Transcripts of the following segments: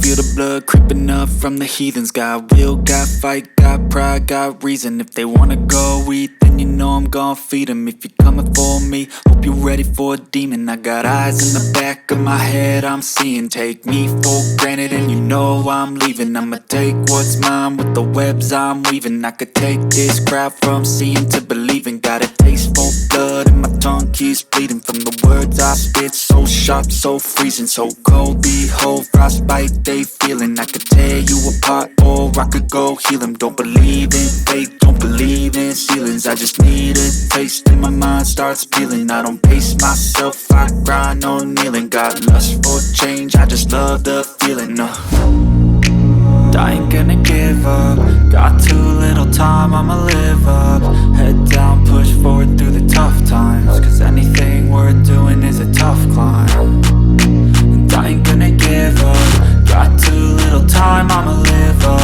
feel the blood creeping up from the heathens. Got will, got fight, got pride, got reason. If they wanna go eat, then you know I'm gon' feed them. If you're coming for me, hope you're ready for a demon. I got eyes in the back of my head, I'm seeing. Take me for granted and you know I'm leaving. I'ma take what's mine with the webs I'm weaving. I could take this crowd from seeing to believing. Got a taste for blood and my tongue keeps bleeding from the words I spit. So sharp, so freezing, so cold. Behold, frostbite they feeling. I could tear you apart or I could go heal them. Don't believe in fate, don't believe in ceilings. I just need a taste and my mind starts peeling. I don't pace myself, I grind on kneeling. Got lust for change, I just love the feeling. I ain't gonna give up. Got too little time, I'ma live up. Head down, push forward through the tough times. Cause anything worth doing is a tough climb. And I ain't gonna give up. Got too little time, I'ma live up.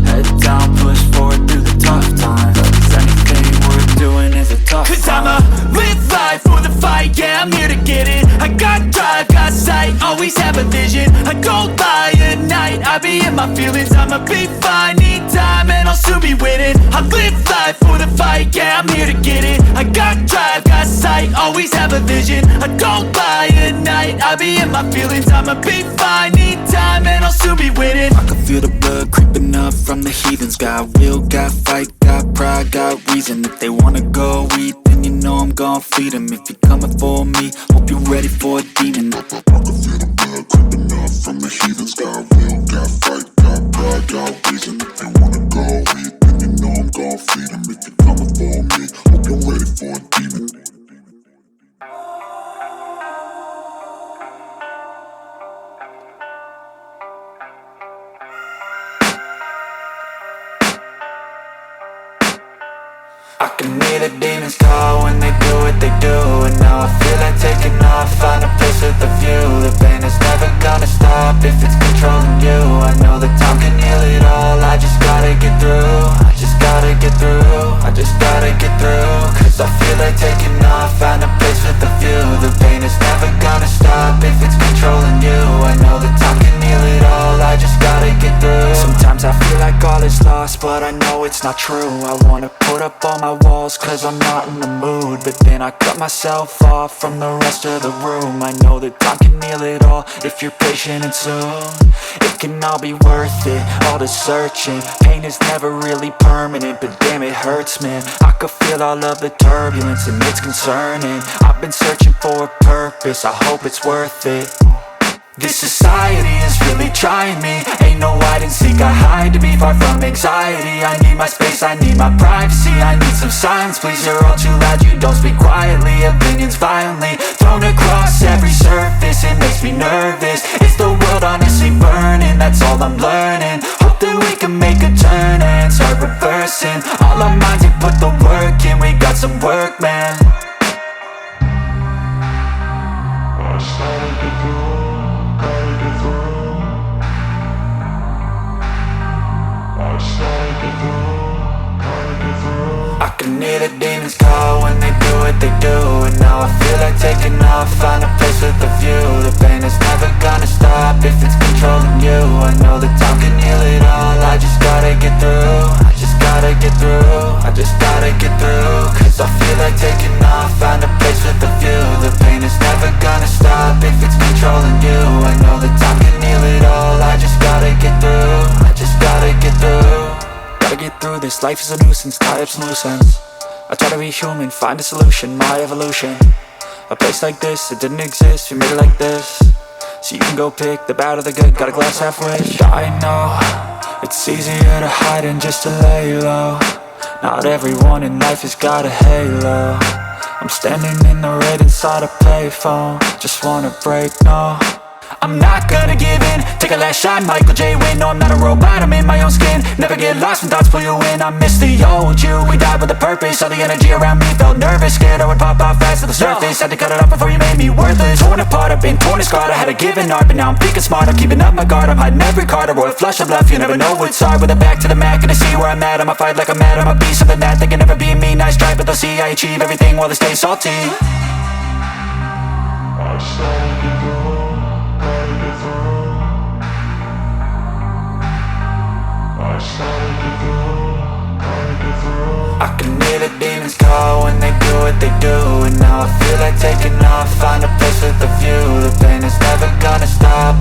Head down, push forward through the tough times. Cause anything worth doing is a tough climb. Cause I'ma live life for the fight, yeah, I'm here to get it. I got drive, got sight, always have a vision. I go by at night, I be in my feelings. I'ma be fine, need time and I'll soon be winning. I live life for the fight, yeah, I'm here to get it. I got drive, got sight, always have a vision. I go by at night, I be in my feelings. I'ma be fine, need time and I'll soon be winning. I can feel the blood creeping up from the heathens. Got will, got fight, got pride, got reason. If they wanna go eat, then you know I'm gon' feed them. If you're coming for me, hope you're ready for a demon. I can feel the blood creeping up from the heathens. Got will, got fight, got pride, got reason. If they wanna go eat, then you know I'm gon' feed them. If you're coming for me, hope you're ready for a demon. I can hear the demons call when they do what they do. And now I feel like taking off, find a place with a view. The pain is never gonna stop if it's controlling you. I know that time can heal it all, I just gotta get through. I just gotta get through, I just gotta get through. Cause I feel like taking off, find a place with a view. The pain is never gonna stop if it's controlling you. I know that time can heal it all, I just gotta get through. Sometimes I feel like all is lost, but I know it's not true. I wanna put up all my walls cause I'm not in the mood. But then I cut myself off from the rest of the room. I know that time can heal it all if you're patient and soon. It can all be worth it, all the searching. Pain is never really permanent, but damn it hurts, man. I could feel all of the turbulence and it's concerning. I've been searching for a purpose, I hope it's worth it. This society is really trying me. Ain't no hide and seek, I hide to be far from anxiety. I need my space, I need my privacy. I need some silence, please, you're all too loud. You don't speak quietly, opinions violently thrown across every surface. It makes me nervous, it's the world honestly burning. That's all I'm learning, hope that we can make a turn and start reversing. All our minds, we put the work in, we got some work, man. I started to go. I can hear the demons call when they do what they do. And now I feel like taking off, find a place with a view. The pain is never gonna stop if it's controlling you. I know that time can heal it all, I just gotta get through. I just gotta get through, I just gotta get through. Cause I feel like taking off, find a place with a view. The pain is never gonna stop if it's controlling you. I know that time can heal it all, I just gotta get through. I just gotta get through. Gotta get through this, life is a nuisance, tie up some loose ends. I try to be human, find a solution, my evolution. A place like this, it didn't exist, we made it like this. So you can go pick the bad or the good, got a glass halfway. I know, it's easier to hide than just to lay low. Not everyone in life has got a halo. I'm standing in the red inside a payphone. Just wanna break, no, I'm not gonna give in. Take a last shot, Michael J. Win. No, I'm not a robot, I'm in my own skin. Never get lost when thoughts pull you in. I miss the old you, we died with a purpose. All the energy around me felt nervous, scared I would pop off fast to the surface. Had to cut it off before you made me worthless. Torn apart, I've been torn and scarred. I had a given art, but now I'm thinking smart. I'm keeping up my guard, I'm hiding every card. A royal flush of love, you never know what's hard. With a back to the mat, gonna see where I'm at. I'ma fight like I'm mad, I'ma be something that they can never be me. Nice try, but they'll see I achieve everything while they stay salty. I started to go, gotta get through.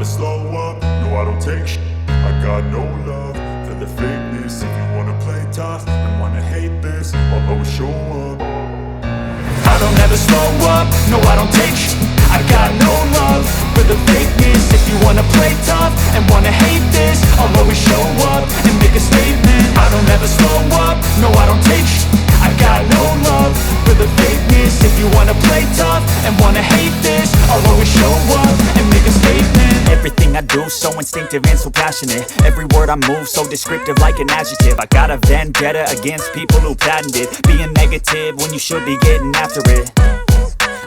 never slow up, no I don't take shit. I got no love for the fakeness. If you wanna play tough and wanna hate this, I'll always show up. I don't ever slow up, no I don't take shit. I got no love for the fakeness. If you wanna play tough and wanna hate this, I'll always show up and make a statement. I don't ever slow up, no I don't take shit. I got no love for the fakeness. If you wanna play tough and wanna hate this, I'll always show up and make a statement. Everything I do so instinctive and so passionate. Every word I move so descriptive like an adjective. I got a vendetta against people who patented being negative when you should be getting after it.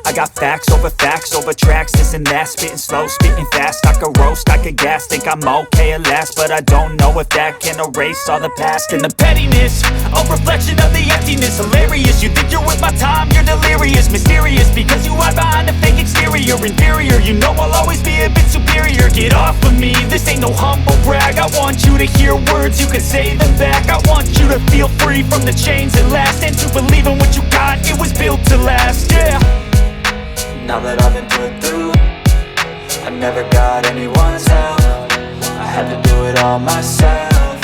I got facts over tracks, this and that. Spitting slow, spitting fast. I could roast, I could gas. Think I'm okay at last, but I don't know if that can erase all the past. And the pettiness, a reflection of the emptiness. Hilarious, you think you're with my time, you're delirious. Mysterious, because you hide behind a fake exterior. Inferior, you know I'll always be a bit superior. Get off of me, this ain't no humble brag. I want you to hear words, you can say them back. I want you to feel free from the chains that last, and to believe in what you got, it was built to last, yeah. Now that I've been put through, I never got anyone's help. I had to do it all myself.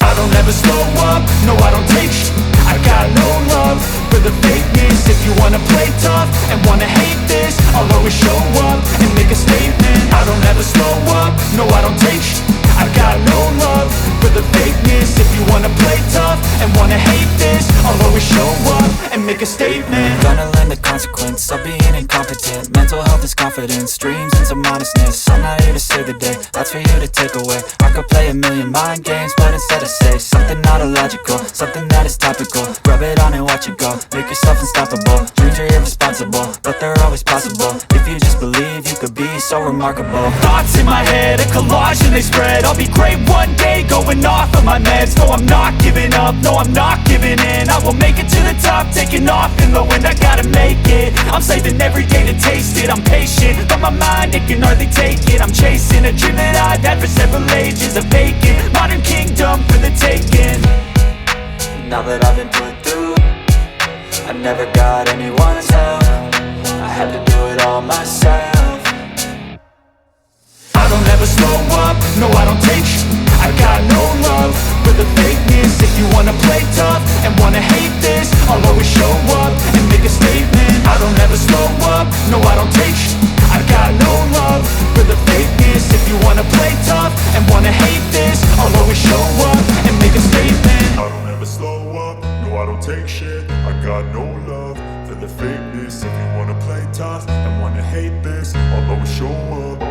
I don't ever slow up, no I don't take shit. I got no love for the fakeness. If you wanna play tough and wanna hate this, I'll always show up and make a statement. I don't ever slow up, no I don't take shit. I got no love for the fakeness. If you wanna play tough and wanna hate this, I'll always show up and make a statement. Gonna learn the consequence of being incompetent. Mental health is confidence, dreams and some honestness. I'm not here to save the day, that's for you to take away. I could play a million mind games, but instead I say something not illogical, something that is topical. Rub it on and watch it go, make yourself unstoppable. Dreams are irresponsible, but they're always possible. If you just believe, you could be so remarkable. Thoughts in my head, a collage and they spread. I'll be great one day, going off of my meds. No, I'm not giving up, no, I'm not giving in. I will make it to the top, taking off in the wind. I gotta make it, I'm saving every day to taste it. I'm patient, but my mind, it can hardly take it. I'm chasing a dream that I've had for several ages. A vacant, modern kingdom for the taking. Now that I've been put through, I never got anyone's help. I had to do it all myself. I don't ever slow up, no I don't take shit. I got no love for the fakeness. If you wanna play tough and wanna hate this, I'll always show up and make a statement. I don't ever slow up, no I don't take shit. I got no love for the fakeness. If you wanna play tough and wanna hate this, I'll always show up and make a statement. I don't ever slow up, no I don't take shit. I got no love for the fakeness. If you wanna play tough and wanna hate this, I'll always show up.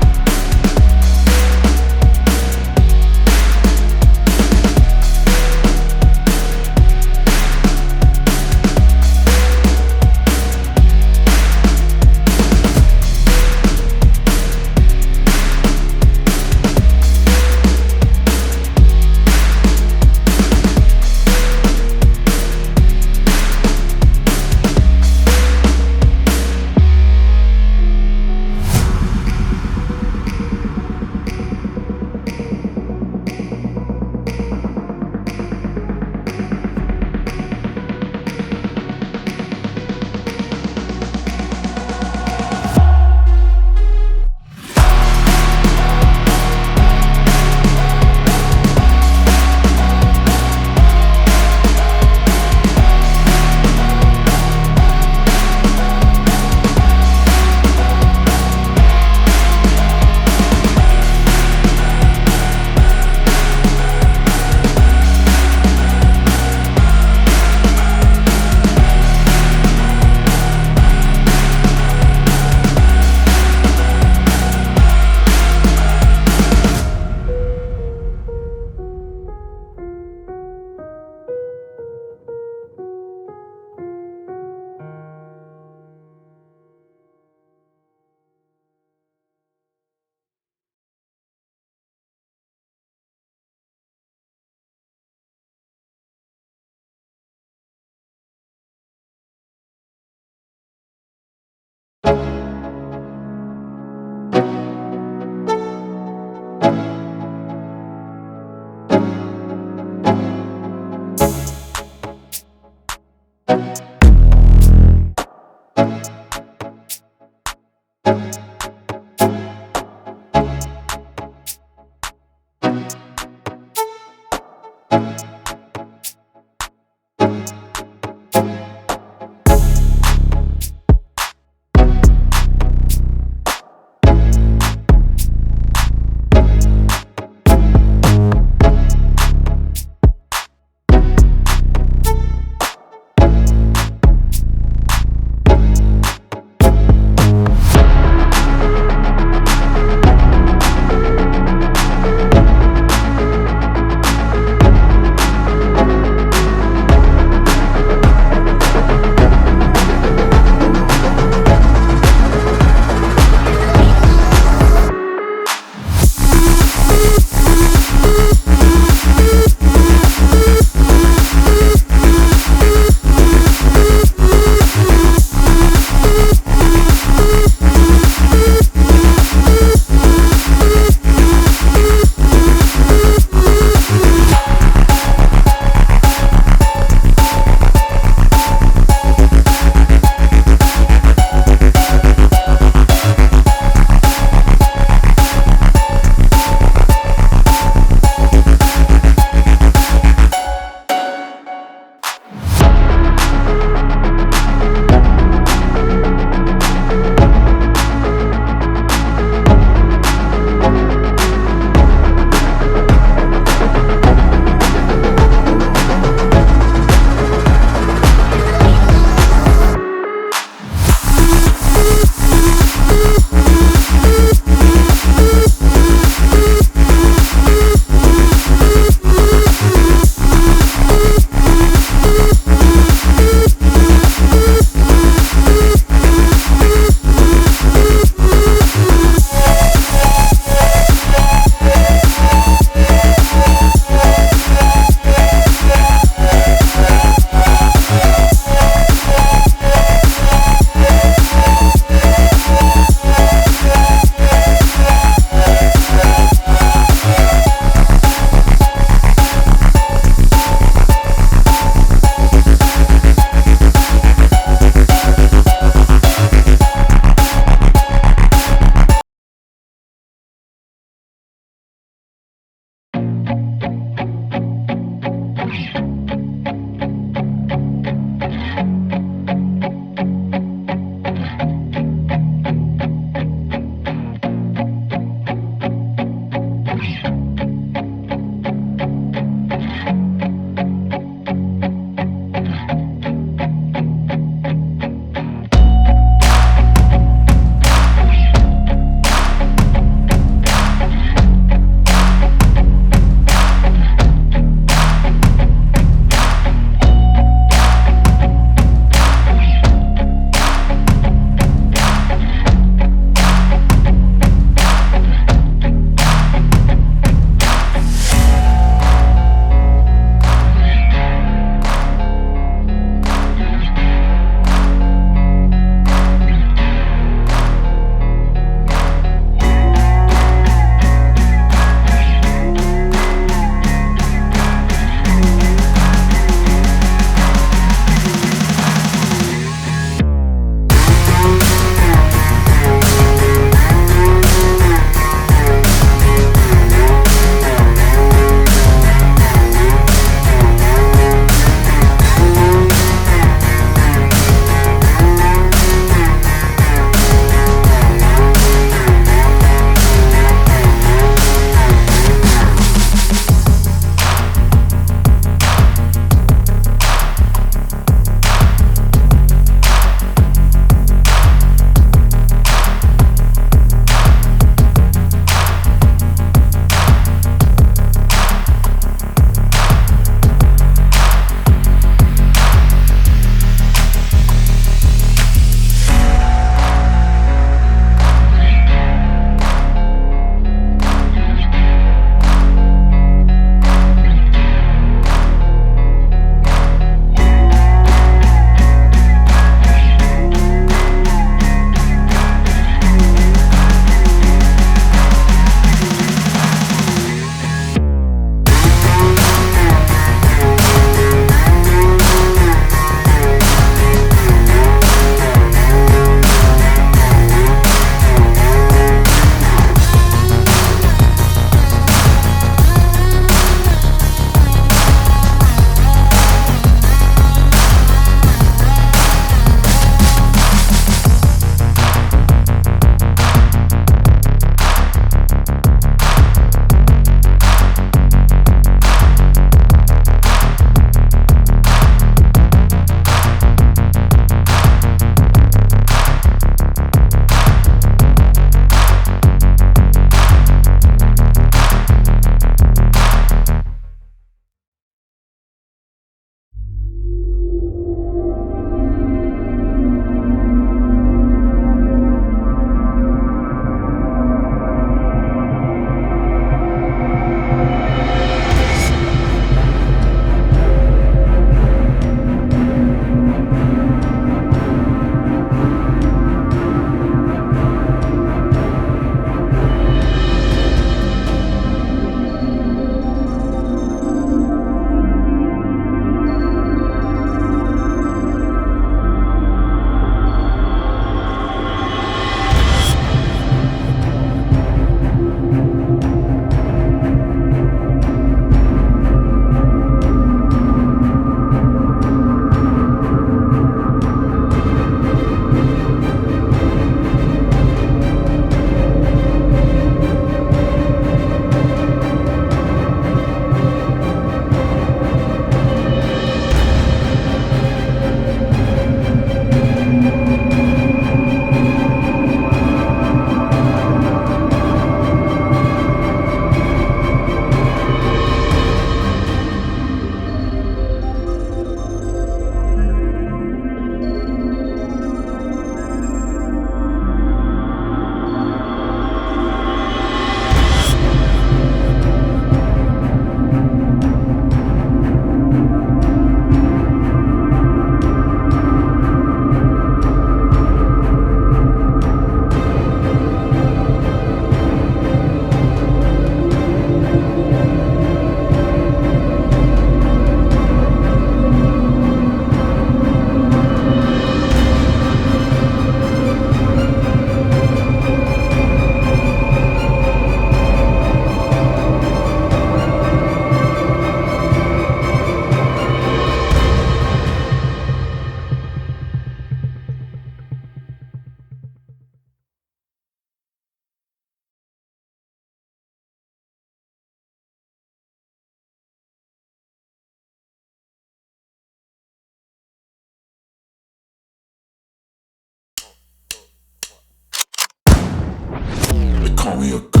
call me a god.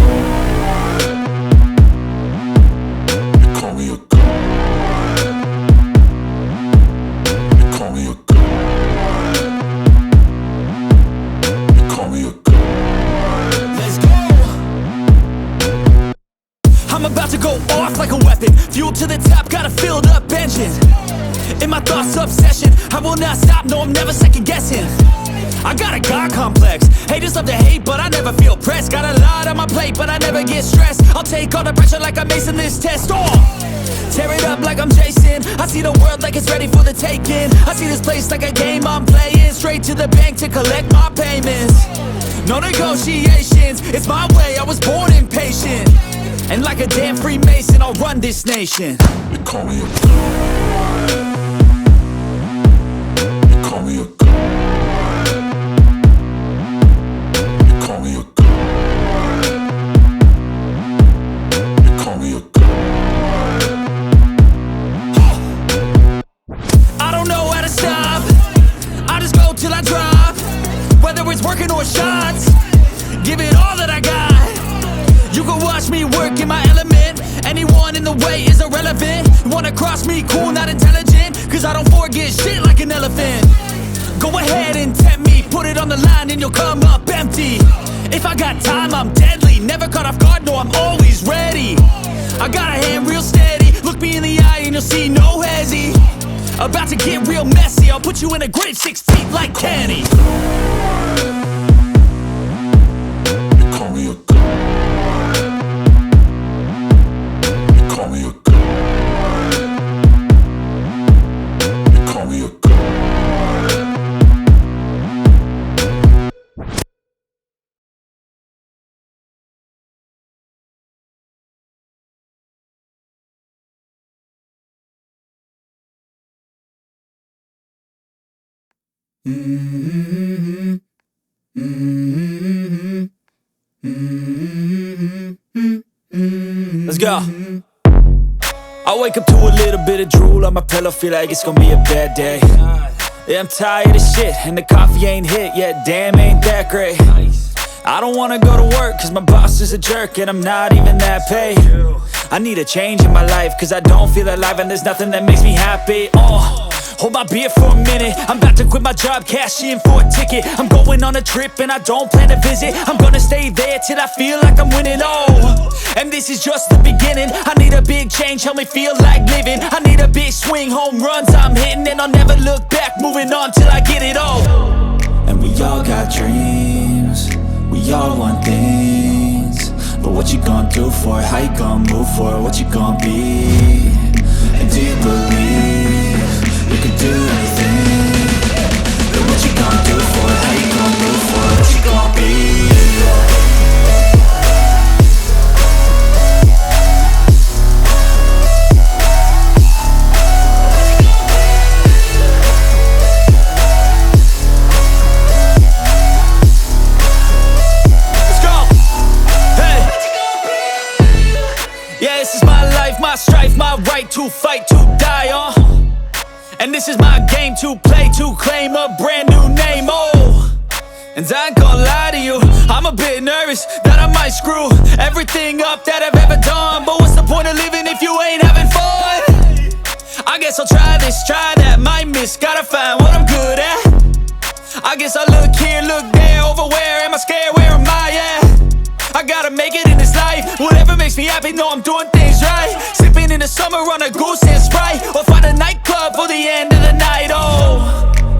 You call me a god. You call me a god. You call me a god. Let's go! I'm about to go off like a weapon. Fuel to the top, got a filled up engine. In my thoughts, obsession, I will not stop, no, I'm never second guessing. I got a God complex. Haters love to hate, but I never feel pressed. Got a lot on my plate, but I never get stressed. I'll take all the pressure like I'm acing this test. Tear it up like I'm Jason. I see the world like it's ready for the taking. I see this place like a game I'm playing. Straight to the bank to collect my payments. No negotiations, it's my way, I was born impatient. And like a damn Freemason, I'll run this nation. You call me a god. You call me a god. You call me a god. You call me a god. I don't know how to stop, I just go till I drop. Whether it's working or shots, give it all that I got. You can watch me work in my element. Anyone in the way is irrelevant. You wanna cross me, cool, not intelligent. Cause I don't forget shit like an elephant. Go ahead and tempt me, put it on the line and you'll come up empty. If I got time, I'm deadly. Never caught off guard, no, I'm always ready. I got a hand real steady. Look me in the eye and you'll see no hezzy. About to get real messy. I'll put you in a grave 6 feet like Kenny. You call me a god. You call me a god. You call me a god. Let's go. I wake up to a little bit of drool on my pillow, feel like it's gonna be a bad day. Yeah, I'm tired of shit, and the coffee ain't hit yet, damn, ain't that great. I don't wanna go to work, cause my boss is a jerk, and I'm not even that paid. I need a change in my life, cause I don't feel alive, and there's nothing that makes me happy. Hold my beer for a minute. I'm about to quit my job, cash in for a ticket. I'm going on a trip and I don't plan to visit. I'm gonna stay there till I feel like I'm winning, and this is just the beginning. I need a big change, help me feel like living. I need a big swing, home runs I'm hitting. And I'll never look back, moving on till I get it all. And we all got dreams, we all want things. But what you gonna do for it? How you gonna move for it? What you gonna be? And do you believe you can do anything? But what you gonna do for it? How you gonna move for it? What you gonna be? My strife, my right to fight, to die on. And this is my game to play, to claim a brand new name, And I ain't gonna lie to you, I'm a bit nervous that I might screw everything up that I've ever done. But what's the point of living if you ain't having fun? I guess I'll try this, try that, might miss, gotta find what I'm good at. I guess I look here, look there, over where am I scared, where am I at? I gotta make it in this life. Whatever makes me happy, know I'm doing things right. Sipping in the summer on a goose and Sprite, or find a nightclub for the end of the night,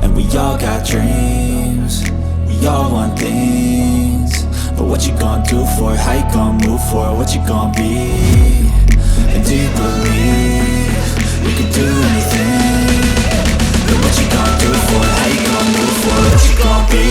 And we all got dreams, we all want things. But what you gonna do for it? How you gonna move for it? What you gonna be? And do you believe you can do anything? But what you gonna do for it? How you gonna move for it? What you gonna be?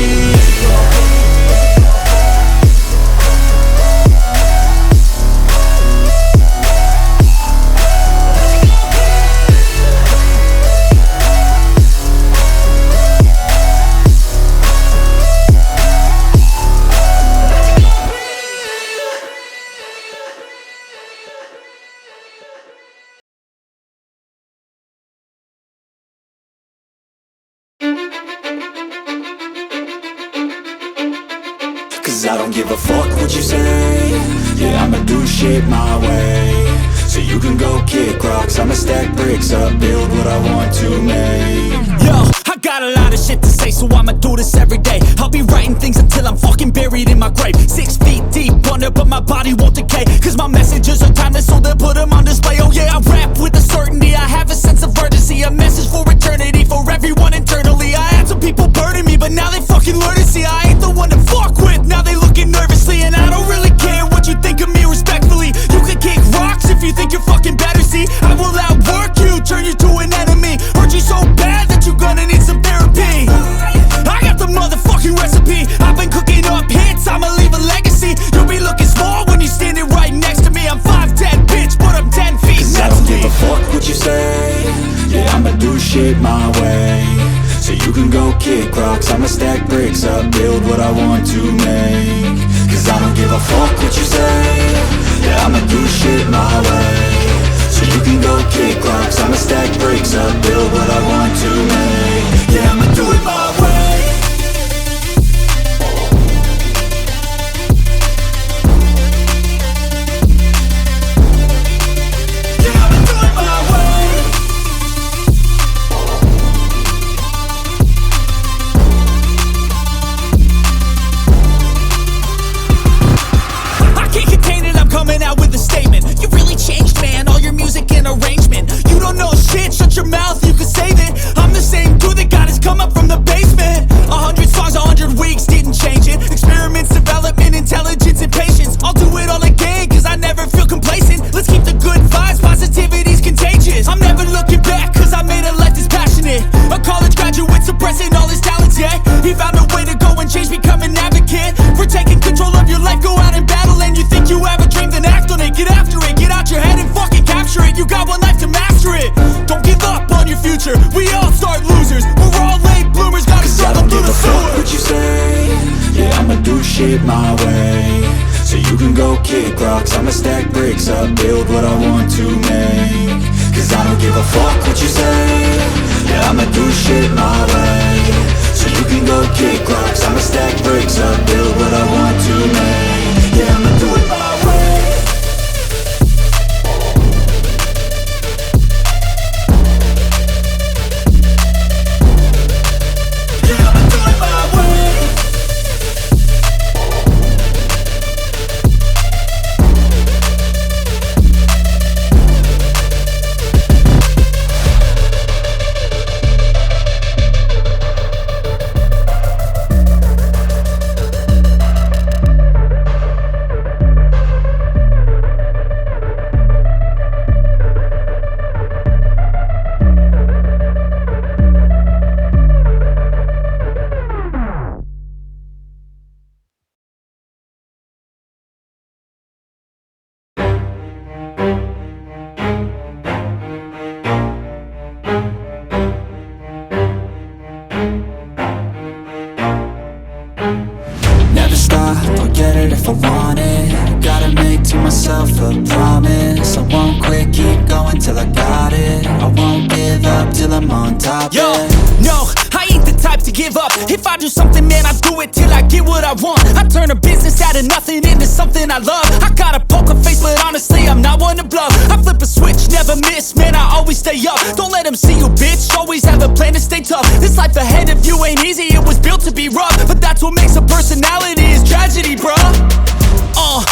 Cause I don't give a fuck what you say. Yeah, I'ma do shit my way. So you can go kick rocks, I'ma stack bricks up, build what I want to make. Yo, I got a lot of shit to say, so I'ma do this every day. I'll be writing things until I'm fucking buried in my grave. 6 feet deep under, but my body won't decay. Cause my messages are timeless, so they'll put them on display. Oh yeah, I rap with a certainty, I have a sense of urgency. A message for eternity, for everyone internally. I had some people burning me, but now they fucking learn to see I ain't the one to fuck with, now they looking nervously. And I don't really care what you think of me respectfully. You can kick rocks if you think you're fucking better, see. I will outwork you, turn you to an enemy. Hurt you so bad that you're gonna need some therapy. I got the motherfucking recipe. I've been cooking up hits, I'ma leave a legacy. You'll be looking small when you're standing right next to me. I'm 5'10", bitch, but I'm 10 feet Cause next I don't to give me. a fuck what you say. Yeah, I'ma do shit my way. So you can go kick rocks, I'ma stack bricks up, build what I want to make. Cause I don't give a fuck what you say. Yeah, I'ma do shit my way. So you can go kick rocks, I'ma stack bricks up, build what I want to make. Yeah, I'ma do it my way. Yeah, I'ma do it my way. I can't contain it, I'm coming out with a statement. You really changed, man, all your music and arrangement. You don't know shit, shut your mouth, you can save it. I'm the same dude that got his come up from the basement. 100 songs, 100 weeks, didn't change it. Experiments, development, intelligence, and patience. I'll do it all again, cause I never feel complacent. Let's keep the good vibes, positivity's contagious. I'm never looking back, cause I made a life that's passionate. A college graduate suppressing all his talents, yeah. He found a way to go and change, become an advocate. For taking control of your life, go out and battle. And you think you have a dream, then act on it. Get after it, get out your head and fucking capture it. You got one life to master it. Don't give up on your future, we all start losers. We're all late bloomers, gotta struggle through the Fuck sewer. what you say. Yeah, I'ma do shit my way. So you can go kick rocks, I'ma stack bricks up, build what I want to make. Cause I don't give a fuck what you say. Yeah, I'ma do shit my way. So you can go kick rocks, I'ma stack bricks up, build what I want to make. Yeah, I'ma do it my way. Yeah, I'ma do it my way. Never stop, I'll get it if I want it. Gotta make to myself a promise. I won't quit, keep going till I got it. I won't give up till I'm on top. Yo, yeah. no, I ain't the type to give up. If I do something, man, I do it till I get what I want. I turn a business out of nothing into something I love. I got a poker face, but honestly, I'm not one to bluff. I flip a switch, never miss, man, I always stay up. Don't let them see you, bitch, always have a plan to stay tough. This life ahead of you ain't easy, it was built to be rough. But that's what makes a personality, is tragedy, bruh.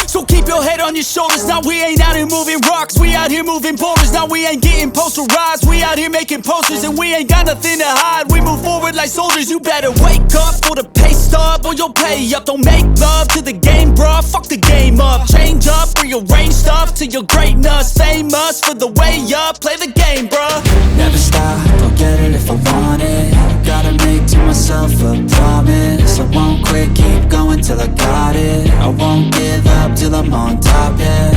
So keep your head on your shoulders. Now we ain't out here moving rocks, we out here moving boulders. Now we ain't getting posterized, we out here making posters. And we ain't got nothing to hide, we move forward like soldiers. You better wake up for the pay stub, or you'll pay up. Don't make love to the game, bruh, fuck the game up. Change up, rearrange stuff to your greatness. Famous for the way up, play the game, bruh. Never stop, I'll get it if I want it. Gotta make to myself a promise. I won't quit, keep going till I got it. I won't give up till I'm on top, yeah.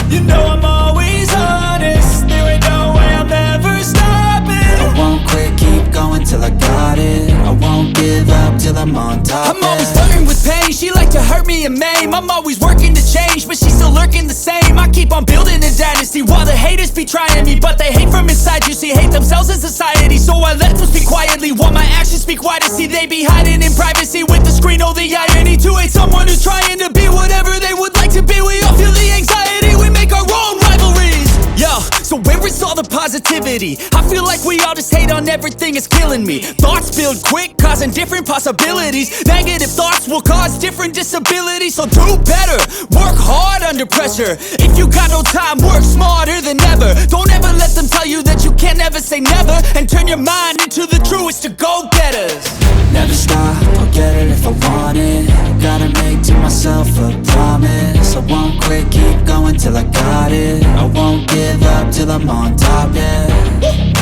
You know I'm always honest, there ain't no way I'm ever stopping. I won't quit, keep going till I got it. I won't give up till I'm on top, I'm always flirting with pain, she like to hurt me and maim. I'm always working to change, but she's still lurking the same. I keep on building a dynasty while the haters be trying me. But they hate from inside, you see, hate themselves in society. So I let them speak quietly while my actions speak wider. See, they be hiding in privacy with the screen, oh the irony to it. emulate someone who's trying to be whatever they would like to be. We all feel the anxiety, we make our own rivalries. Yo, so where is all the positivity? I feel like we all just hate on everything, it's killing me. Thoughts build quick, causing different possibilities. Negative thoughts will cause different disabilities. So do better, work hard under pressure. If you got no time, work smarter than ever. Don't ever let them tell you that you can't never say never. And turn your mind into the truest to go-getters. Never stop, I'll get it if I want it. Gotta make to myself a promise. I won't quit, keep going till I got it. I won't give up till I'm on top, yeah.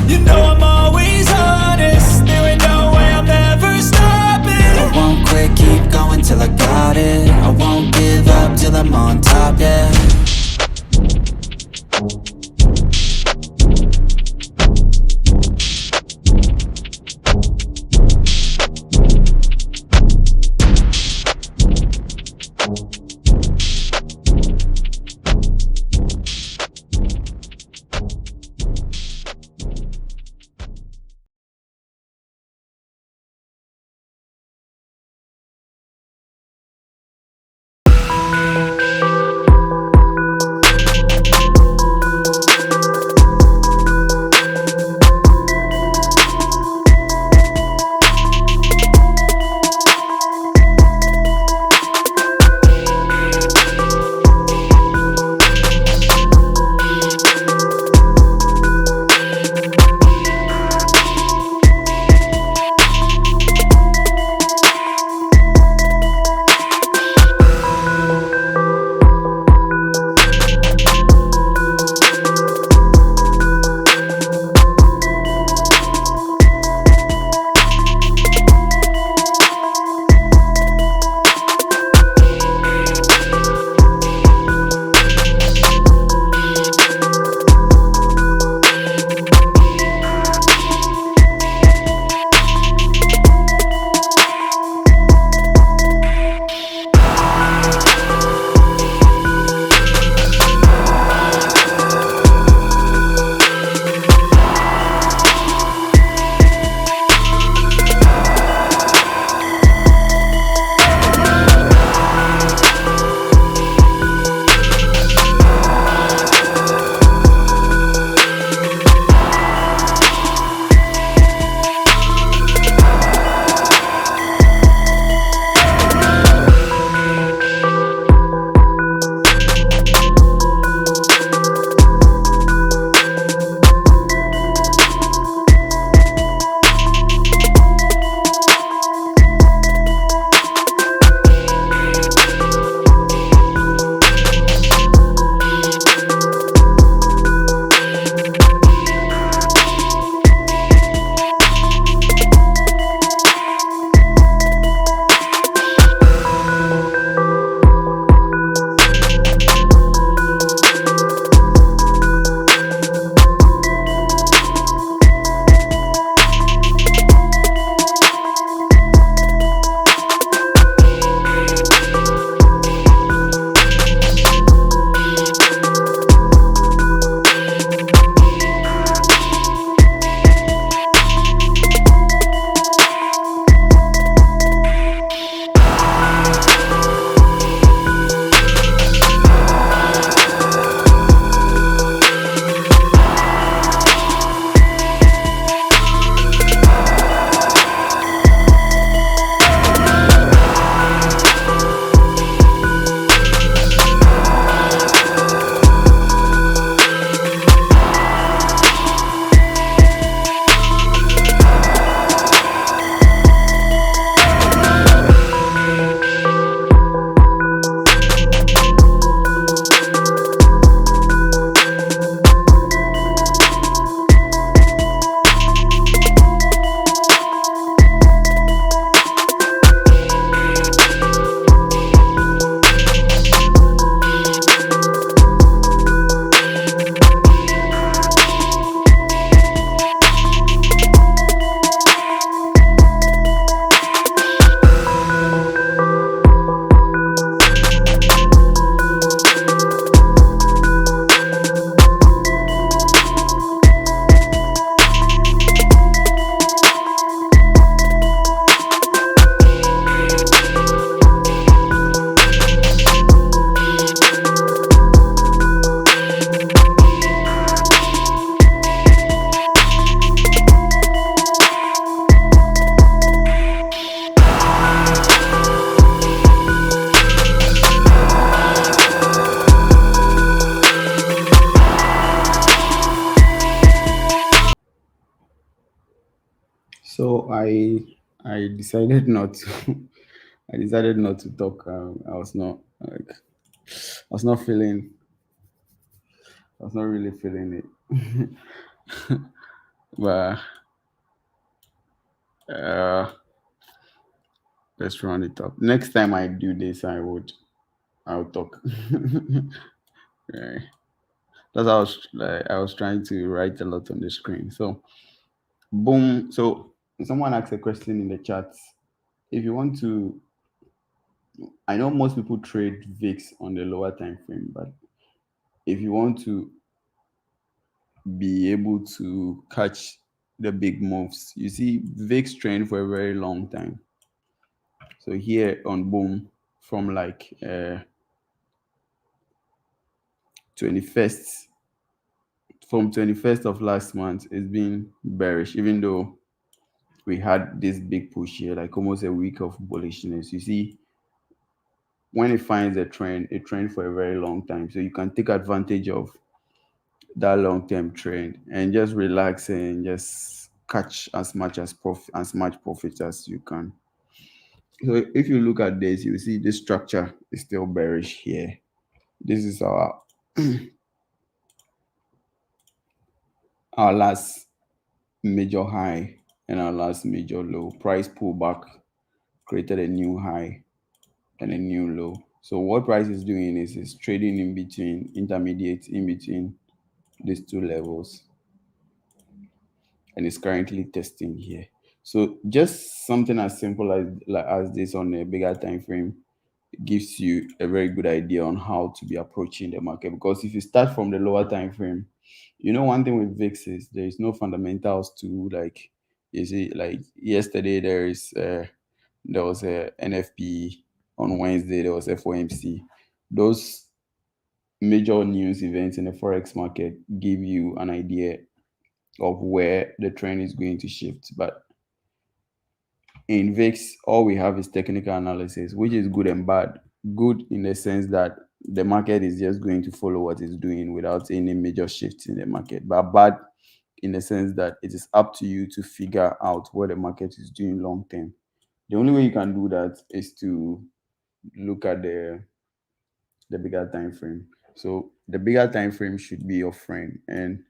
You know I'm always honest, there ain't no way I'm ever stopping. I won't quit, keep going till I got it. I won't give up till I'm on top, yeah. I decided not to. I decided not to talk. I was not like I was not feeling. I was not really feeling it. But uh, let's round it up. Next time I do this, I'll talk. Right. That's how I was trying to write a lot on the screen. So boom. So someone asked a question in the chat. If you want to, I know most people trade VIX on the lower time frame, but if you want to be able to catch the big moves, you see VIX trend for a very long time. So here on boom, from like 21st, from 21st of last month, it's been bearish, even though we had this big push here, like almost a week of bullishness. You see, when it finds a trend for a very long time. So you can take advantage of that long-term trend and just relax and just catch as much profit as you can. So if you look at this, you see this structure is still bearish here. This is our last major high and our last major low. Price pullback created a new high and a new low. So what price is doing is trading in between, intermediate in between these two levels, and it's currently testing here. So just something as simple as this on a bigger time frame gives you a very good idea on how to be approaching the market. Because if you start from the lower time frame, one thing with VIX is there is no fundamentals to, like, you see, like yesterday there was a NFP, on Wednesday there was FOMC. Those major news events in the forex market give you an idea of where the trend is going to shift. But in VIX, all we have is technical analysis, which is good and bad. Good in the sense that the market is just going to follow what it's doing without any major shifts in the market. But bad in the sense that it is up to you to figure out what the market is doing long term. The only way you can do that is to look at the bigger time frame. So the bigger time frame should be your friend, and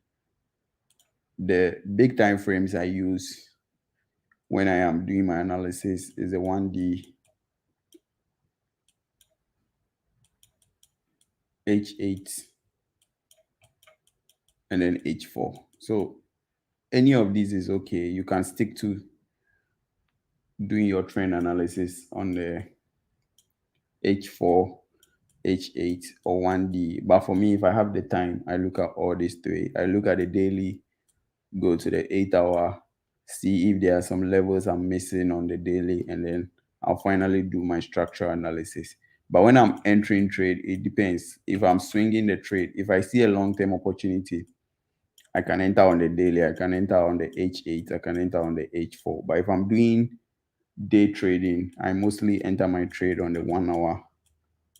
the big time frames I use when I am doing my analysis is the 1D, H8, and then H4. So any of these is okay. You can stick to doing your trend analysis on the H4, H8, or 1D. But for me, if I have the time, I look at all these three. I look at the daily, go to the 8 hour, see if there are some levels I'm missing on the daily, and then I'll finally do my structural analysis. But when I'm entering trade, it depends. If I'm swinging the trade, if I see a long-term opportunity, I can enter on the daily, I can enter on the H8, I can enter on the H4. But if I'm doing day trading, I mostly enter my trade on the 1 hour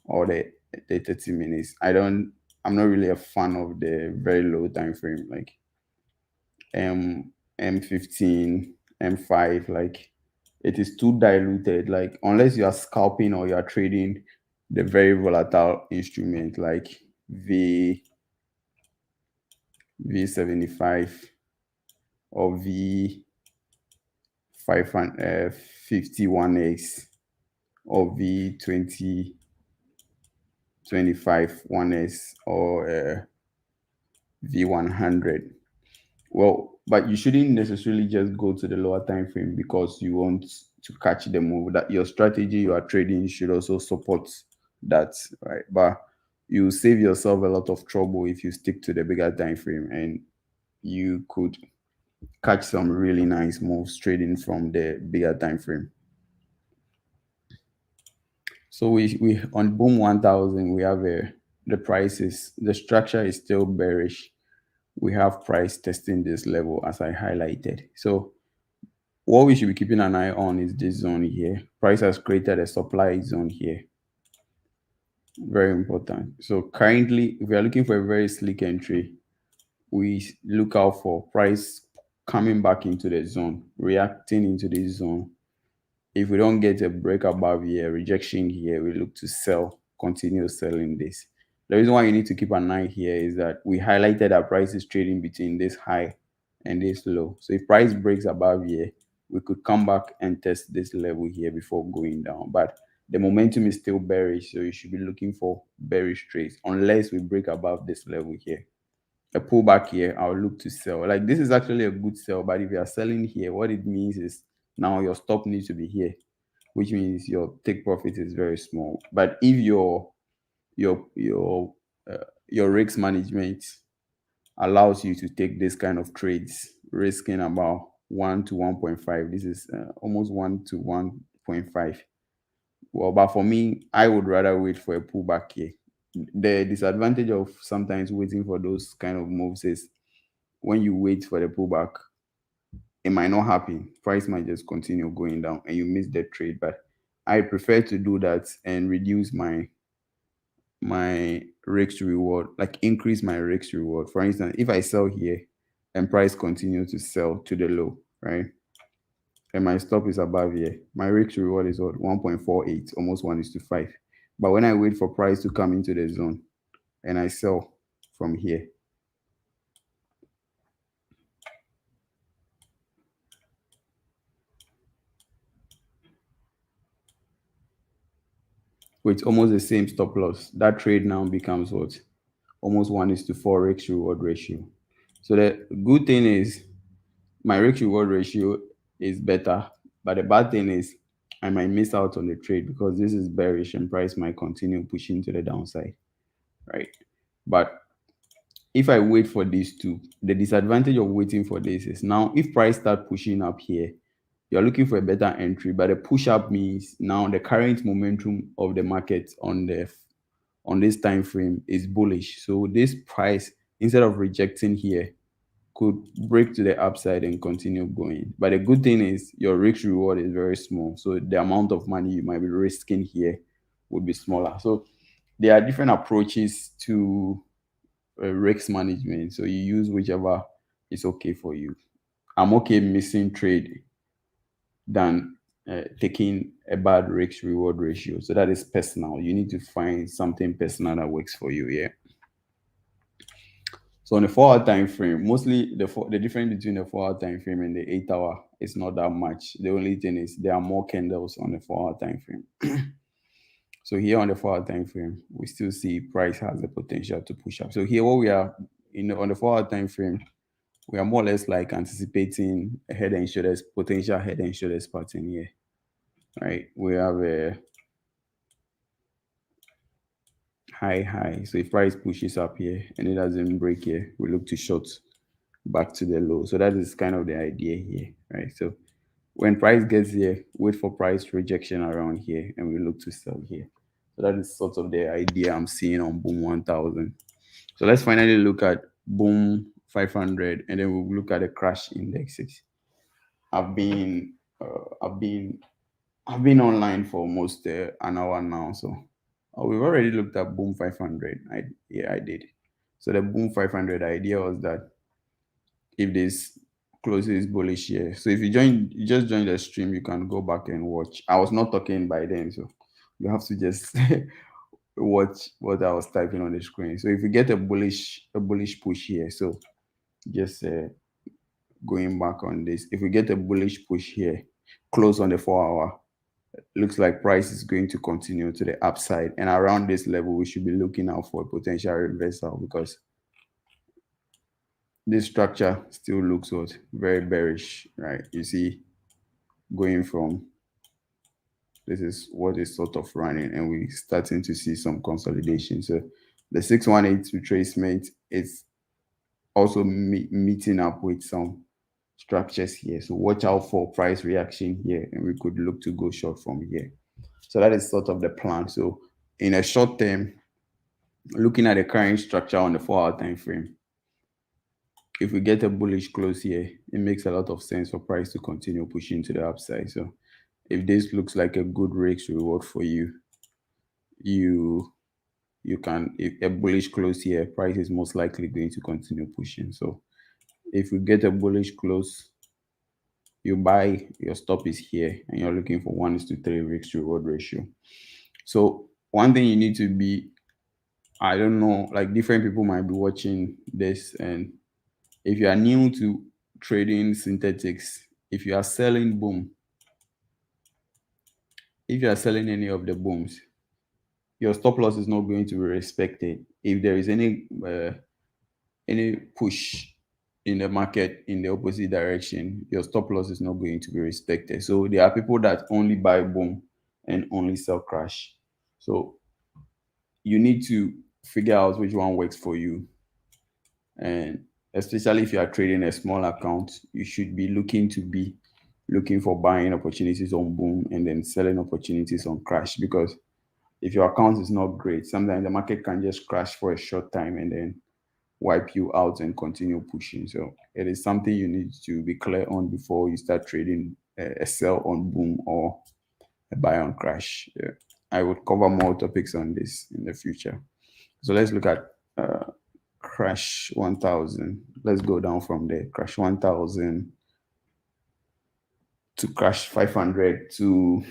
or the 30 minutes. I'm not really a fan of the very low time frame, like M15, M5. Like, it is too diluted. Like, unless you are scalping or you are trading the very volatile instrument like V75 or V551X or V2025 1S or V100. Well, but you shouldn't necessarily just go to the lower time frame because you want to catch the move. That your strategy you are trading should also support that, right? But you save yourself a lot of trouble if you stick to the bigger time frame, and you could catch some really nice moves trading from the bigger time frame. So we on boom 1000 we have the structure is still bearish. We have price testing this level as I highlighted. So what we should be keeping an eye on is this zone here. Price has created a supply zone here. Very important. So currently, if we are looking for a very slick entry, we look out for price coming back into the zone, reacting into this zone. If we don't get a break above here, rejection here, we look to sell, continue selling this. The reason why you need to keep an eye here is that we highlighted our prices trading between this high and this low. So if price breaks above here, we could come back and test this level here before going down. But the momentum is still bearish, so you should be looking for bearish trades unless we break above this level here. A pullback here, I'll look to sell. Like this is actually a good sell, but if you are selling here, what it means is now your stop needs to be here, which means your take profit is very small. But if your your your risk management allows you to take this kind of trades, risking about 1 to 1.5, this is almost 1 to 1.5. Well, but for me, I would rather wait for a pullback here. The disadvantage of sometimes waiting for those kind of moves is when you wait for the pullback, it might not happen. Price might just continue going down and you miss the trade. But I prefer to do that and reduce my risk to reward, like increase my risk to reward. For instance, if I sell here and price continue to sell to the low, right? And my stop is above here, my risk to reward is what 1.48, almost 1:5. But when I wait for price to come into the zone and I sell from here, with almost the same stop loss, that trade now becomes what? Almost 1:4 risk reward ratio. So the good thing is my risk reward ratio is better, but the bad thing is I might miss out on the trade because this is bearish and price might continue pushing to the downside, right? But if I wait for these two, the disadvantage of waiting for this is now if price start pushing up here, you're looking for a better entry, but the push up means now the current momentum of the market on this time frame is bullish. So this price, instead of rejecting here, could break to the upside and continue going. But the good thing is your risk reward is very small. So the amount of money you might be risking here would be smaller. So there are different approaches to risk management. So you use whichever is okay for you. I'm okay missing trade than taking a bad risk reward ratio. So that is personal. You need to find something personal that works for you. Yeah. So on the 4 hour time frame, mostly the difference between the 4 hour time frame and the 8 hour is not that much. The only thing is there are more candles on the 4 hour time frame. So here on the 4 hour time frame, we still see price has the potential to push up. So here what we are on the 4 hour time frame, we are more or less like anticipating a head and shoulders, potential head and shoulders pattern here. Right? We have a high. So if price pushes up here and it doesn't break here, we look to short back to the low. So that is kind of the idea here, right? So when price gets here, wait for price rejection around here and we look to sell here. So that is sort of the idea I'm seeing on Boom 1000. So let's finally look at Boom 500 and then we'll look at the crash indexes. I've been online for almost an hour now, so we've already looked at Boom 500. I did. So the Boom 500 idea was that if this closes bullish here, so if you just join the stream, you can go back and watch. I was not talking by then, so you have to just watch what I was typing on the screen. So if you get a bullish push here, so just going back on this, if we get a bullish push here, close on the 4 hour, looks like price is going to continue to the upside, and around this level we should be looking out for a potential reversal because this structure still looks very bearish, right? You see, going from this is what is sort of running and we're starting to see some consolidation. So the 618 retracement is also meeting up with some structures here. So watch out for price reaction here and we could look to go short from here. So that is sort of the plan. So in a short term, looking at the current structure on the 4 hour time frame, if we get a bullish close here, it makes a lot of sense for price to continue pushing to the upside. So if this looks like a good risk reward for you, you can, if a bullish close here, price is most likely going to continue pushing. So if we get a bullish close, you buy, your stop is here, and you're looking for 1:3 risk reward ratio. So one thing you need to be, I don't know, like different people might be watching this, and if you are new to trading synthetics, if you are selling boom, if you are selling any of the booms, your stop loss is not going to be respected. If there is any push in the market in the opposite direction, your stop loss is not going to be respected. So there are people that only buy boom and only sell crash. So you need to figure out which one works for you. And especially if you are trading a small account, you should be looking for buying opportunities on boom and then selling opportunities on crash, because if your account is not great, sometimes the market can just crash for a short time and then wipe you out and continue pushing. So it is something you need to be clear on before you start trading a sell on boom or a buy on crash. Yeah. I would cover more topics on this in the future. So let's look at crash 1000. Let's go down from there. Crash 1000 to crash 500 to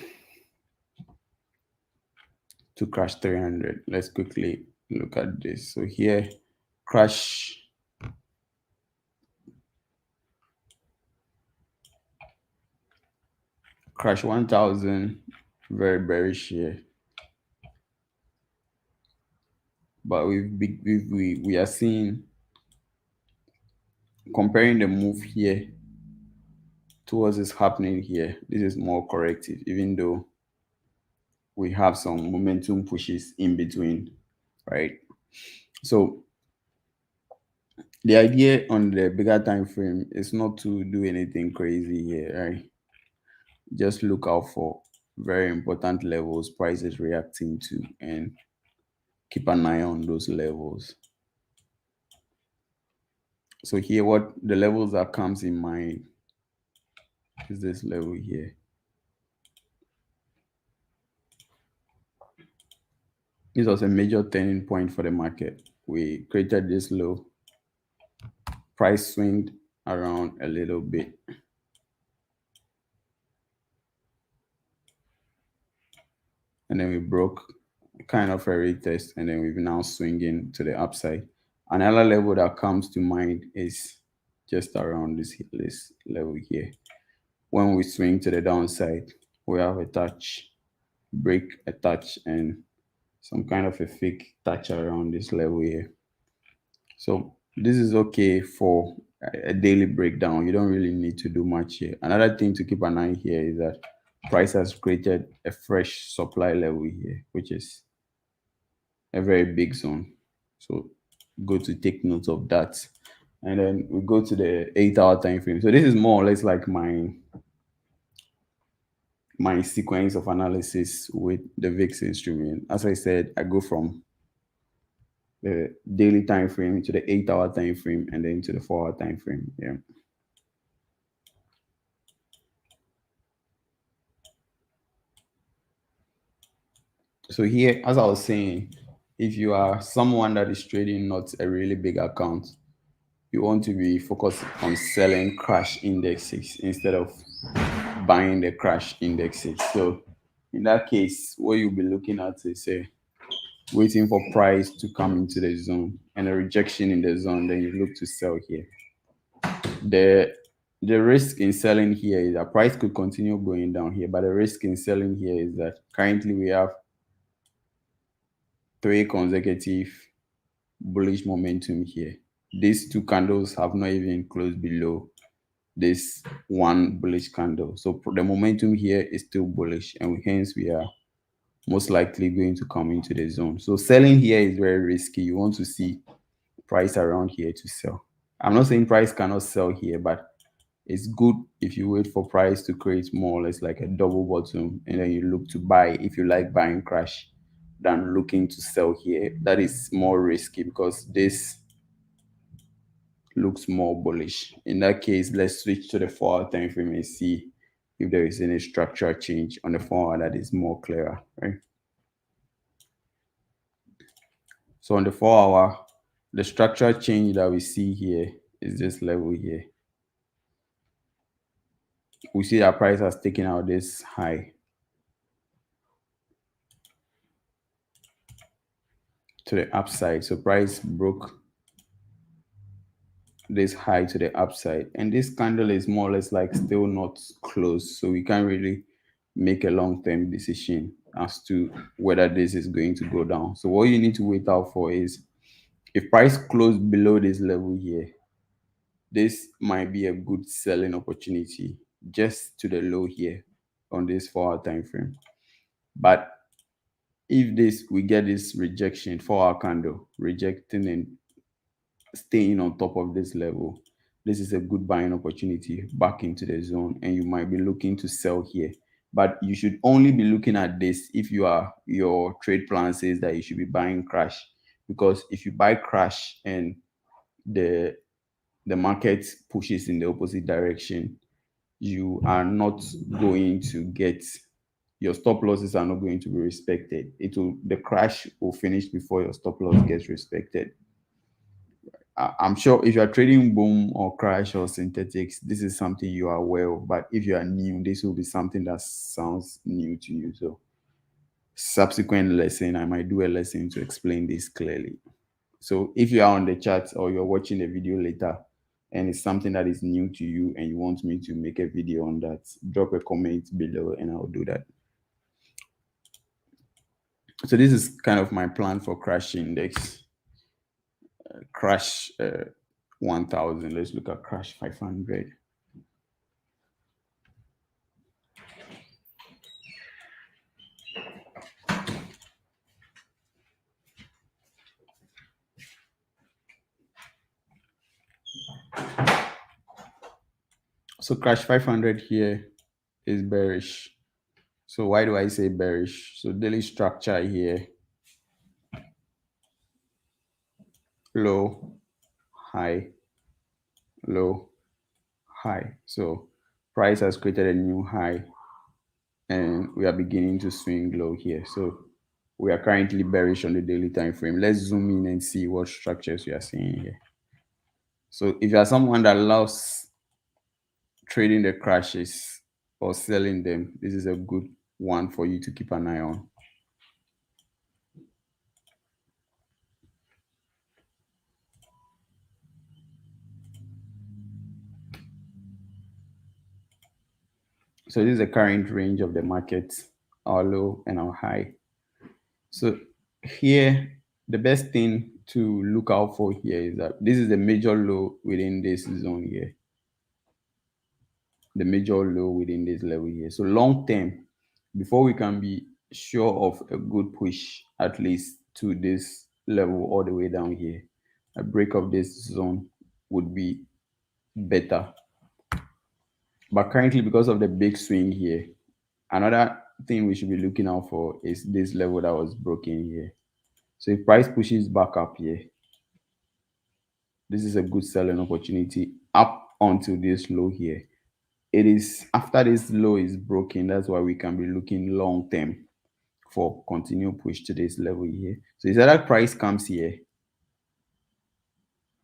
crash 300. Let's quickly look at this. So here, crash 1000, very bearish here, but we are seeing, comparing the move here towards this happening here, this is more corrective, even though we have some momentum pushes in between, right? So the idea on the bigger time frame is not to do anything crazy here, right? Just look out for very important levels price is reacting to and keep an eye on those levels. So here, what the levels that comes in mind is this level here. This was a major turning point for the market. We created this low, price swinged around a little bit, and then we broke kind of a retest, and then we've now swinging to the upside. Another level that comes to mind is just around this level here. When we swing to the downside, we have a touch, break, a touch, and some kind of a fake touch around this level here. So this is okay for a daily breakdown. You don't really need to do much here. Another thing to keep an eye here is that price has created a fresh supply level here, which is a very big zone. So go to take note of that. And then we go to the 8-hour time frame. So this is more or less like my sequence of analysis with the VIX instrument. As I said, I go from the daily time frame to the 8-hour time frame and then to the 4-hour time frame. Yeah. So here, as I was saying, if you are someone that is trading not a really big account, you want to be focused on selling crash indexes instead of buying the crash indexes. So in that case, what you'll be looking at is waiting for price to come into the zone and a rejection in the zone, then you look to sell here. The risk in selling here is that price could continue going down here, but the risk in selling here is that currently we have 3 consecutive bullish momentum here. These 2 candles have not even closed below this 1 bullish candle. So the momentum here is still bullish, and hence we are most likely going to come into the zone. So selling here is very risky. You want to see price around here to sell. I'm not saying price cannot sell here, but it's good if you wait for price to create more or less like a double bottom, and then you look to buy if you like buying crash than looking to sell here. That is more risky because this looks more bullish. In that case, let's switch to the 4-hour time frame and see if there is any structural change on the 4-hour that is more clearer, right? So on the 4-hour, the structural change that we see here is this level here. We see that price has taken out this high to the upside. So price broke this high to the upside, and this candle is more or less like still not closed, so we can't really make a long-term decision as to whether this is going to go down. So what you need to wait out for is if price closed below this level here, this might be a good selling opportunity just to the low here on this 4-hour time frame. But if this we get this rejection, 4-hour candle rejecting and staying on top of this level, this is a good buying opportunity back into the zone, and you might be looking to sell here. But you should only be looking at this if your trade plan says that you should be buying crash, because if you buy crash and the market pushes in the opposite direction, you are not going to get, your stop losses are not going to be respected. The crash will finish before your stop loss gets respected. I'm sure if you are trading boom or crash or synthetics, this is something you are aware of. But if you are new, this will be something that sounds new to you. So subsequent lesson, I might do a lesson to explain this clearly. So if you are on the chat or you're watching the video later and it's something that is new to you and you want me to make a video on that, drop a comment below and I'll do that. So this is kind of my plan for crash index. Crash 1000. Let's look at crash 500. So crash 500 here is bearish. So why do I say bearish? So daily structure here, low, high, low, high. So price has created a new high and we are beginning to swing low here. So we are currently bearish on the daily time frame. Let's zoom in and see what structures we are seeing here. So if you are someone that loves trading the crashes or selling them, this is a good one for you to keep an eye on. So this is the current range of the market, our low and our high. So here, the best thing to look out for here is that this is the major low within this zone here. The major low within this level here. So long term, before we can be sure of a good push, at least to this level all the way down here, a break of this zone would be better. But currently, because of the big swing here, another thing we should be looking out for is this level that was broken here. So if price pushes back up here, this is a good selling opportunity up onto this low here. It is after this low is broken, that's why we can be looking long term for continued push to this level here. So is that price comes here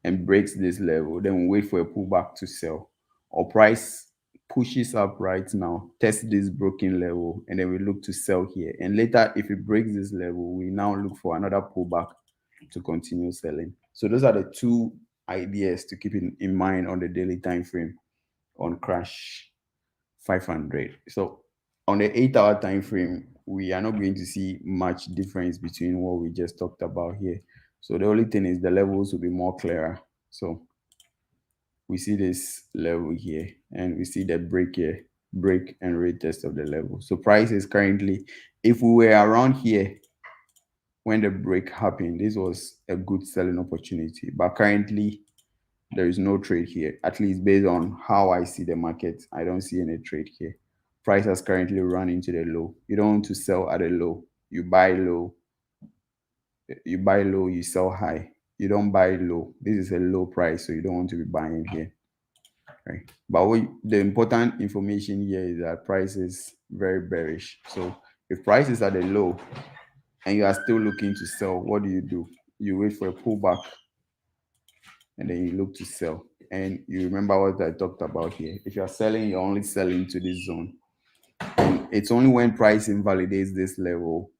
and breaks this level, then we wait for a pullback to sell, or price pushes up right now, test this broken level, and then we look to sell here. And later, if it breaks this level, we now look for another pullback to continue selling. So those are the two ideas to keep in mind on the daily time frame on crash 500. So on the 8-hour time frame, we are not going to see much difference between what we just talked about here. So the only thing is the levels will be more clearer. So we see this level here and we see the break here, break and retest of the level. So price is currently, if we were around here when the break happened, this was a good selling opportunity. But currently there is no trade here, at least based on how I see the market. I don't see any trade here. Price has currently run into the low. You don't want to sell at a low. You buy low. You buy low, you sell high. You don't buy low. This is a low price, so you don't want to be buying here. Right? But the important information here is that price is very bearish. So if price is at a low and you are still looking to sell, what do? You wait for a pullback and then you look to sell. and you remember what I talked about here. If you're selling, you're only selling to this zone. And it's only when price invalidates this level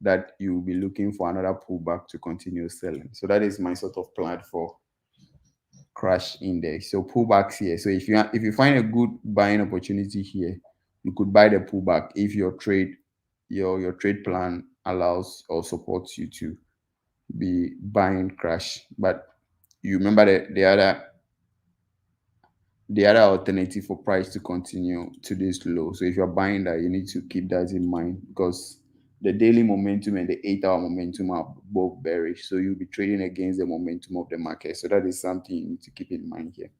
that you'll be looking for another pullback to continue selling. So that is my sort of plan for crash index. So pullbacks here. So if you find a good buying opportunity here, you could buy the pullback if your trade plan allows or supports you to be buying crash. But you remember that the other alternative for price to continue to this low. So if you're buying that, you need to keep that in mind, because the daily momentum and the 8-hour momentum are both bearish. So you'll be trading against the momentum of the market. So that is something you need to keep in mind here.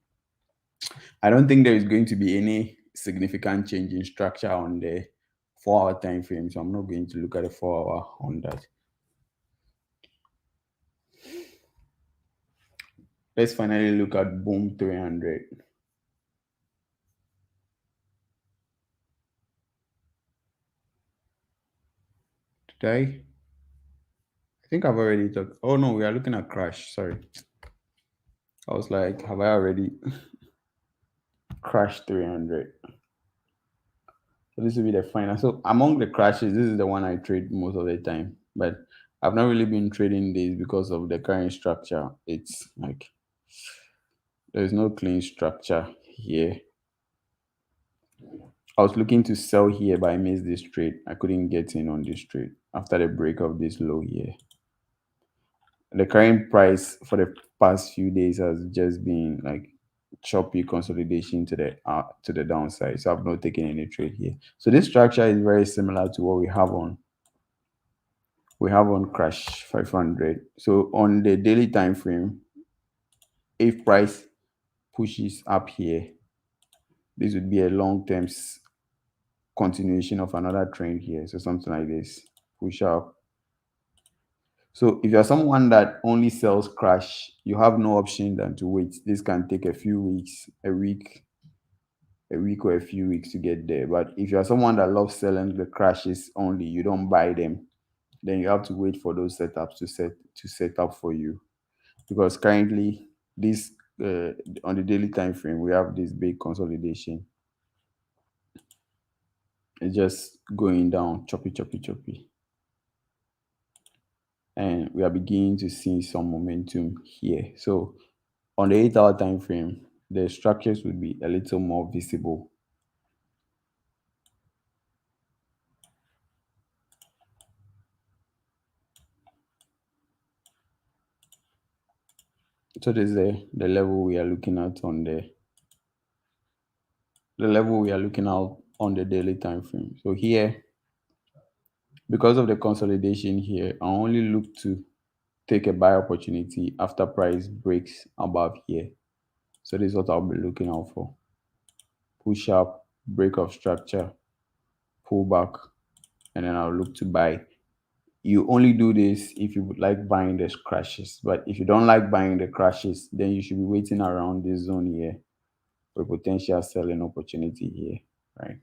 I don't think there is going to be any significant change in structure on the 4-hour time frame. So I'm not going to look at the 4-hour on that. Let's finally look at Boom 300. Today, I think I've already talked. Oh no, we are looking at crash. Sorry. I was like, have I already crashed 300? So this will be the final. So among the crashes, this is the one I trade most of the time. But I've not really been trading this because of the current structure. It's like there's no clean structure here. I was looking to sell here, but I missed this trade. I couldn't get in on this trade after the break of this low here. The current price for the past few days has just been like choppy consolidation to the downside. So I've not taken any trade here. So this structure is very similar to what we have on crash 500. So on the daily time frame, if price pushes up here, this would be a long-term continuation of another trend here. So something like this, push up. So if you're someone that only sells crash, you have no option than to wait. This can take a few weeks, a week or a few weeks to get there. But if you're someone that loves selling the crashes only, you don't buy them, then you have to wait for those setups to set up for you. Because currently, this on the daily time frame, we have this big consolidation. It's just going down, choppy, choppy, choppy. And we are beginning to see some momentum here. So on the 8-hour time frame, the structures would be a little more visible. So this is the level we are looking at on the level we are looking at on the daily time frame. So here, because of the consolidation here, I only look to take a buy opportunity after price breaks above here. So this is what I'll be looking out for. Push up, break of structure, pull back, and then I'll look to buy. You only do this if you would like buying the crashes. But if you don't like buying the crashes, then you should be waiting around this zone here for potential selling opportunity here, right?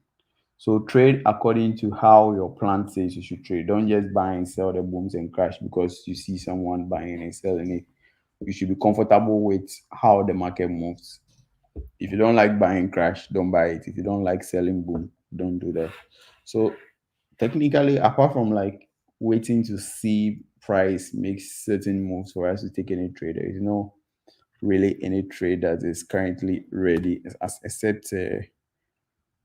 So trade according to how your plan says you should trade. Don't just buy and sell the booms and crash because you see someone buying and selling it. You should be comfortable with how the market moves. If you don't like buying crash, don't buy it. If you don't like selling boom, don't do that. So technically, apart from like waiting to see price make certain moves for us to take any trade, there is no really any trade that is currently ready except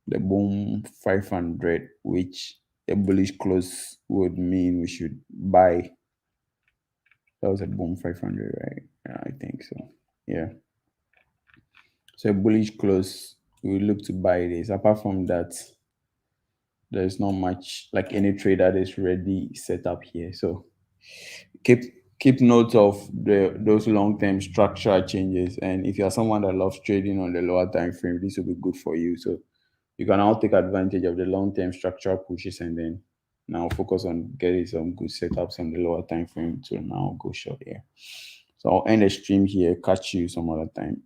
the boom 500, which a bullish close would mean we should buy. That was a boom 500, right? Yeah, I think so. Yeah. So a bullish close, we look to buy this. Apart from that, there's not much like any trade that is ready set up here. So keep note of those long-term structural changes. And if you're someone that loves trading on the lower time frame, this will be good for you. So you can now take advantage of the long-term structural pushes and then now focus on getting some good setups on the lower time frame to now go short here. So I'll end the stream here. Catch you some other time.